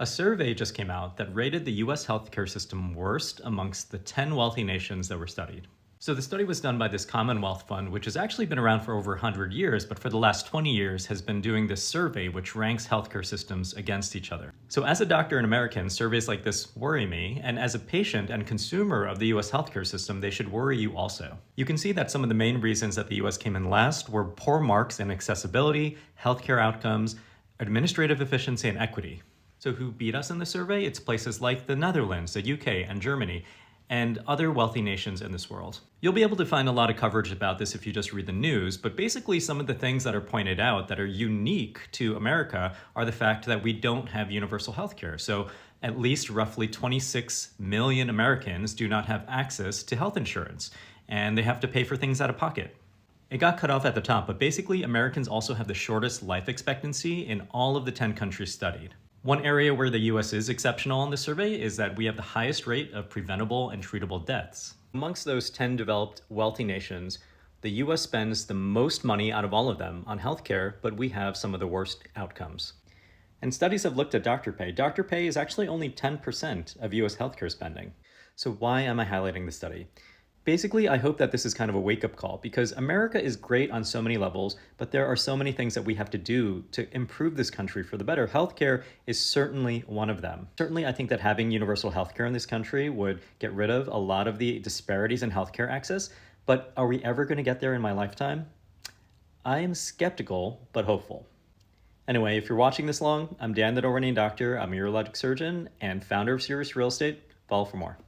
A survey just came out that rated the US healthcare system worst amongst the 10 wealthy nations that were studied. So the study was done by this Commonwealth Fund, which has actually been around for over 100 years, but for the last 20 years has been doing this survey which ranks healthcare systems against each other. So as a doctor and American, surveys like this worry me, and as a patient and consumer of the US healthcare system, they should worry you also. You can see that some of the main reasons that the US came in last were poor marks in accessibility, healthcare outcomes, administrative efficiency, and equity. So who beat us in the survey? It's places like the Netherlands, the UK, and Germany, and other wealthy nations in this world. You'll be able to find a lot of coverage about this if you just read the news, but basically some of the things that are pointed out that are unique to America are the fact that we don't have universal healthcare. So at least roughly 26 million Americans do not have access to health insurance, and they have to pay for things out of pocket. It got cut off at the top, but basically Americans also have the shortest life expectancy in all of the 10 countries studied. One area where the US is exceptional in the survey is that we have the highest rate of preventable and treatable deaths. Amongst those 10 developed wealthy nations, the US spends the most money out of all of them on healthcare, but we have some of the worst outcomes. And studies have looked at doctor pay. Doctor pay is actually only 10% of US healthcare spending. So why am I highlighting this study? Basically, I hope that this is kind of a wake-up call because America is great on so many levels, but there are so many things that we have to do to improve this country for the better. Healthcare is certainly one of them. Certainly, I think that having universal healthcare in this country would get rid of a lot of the disparities in healthcare access, but are we ever going to get there in my lifetime? I am skeptical, but hopeful. Anyway, if you're watching this long, I'm Dan, the Door-Running Doctor. I'm a urologic surgeon and founder of Serious Real Estate. Follow for more.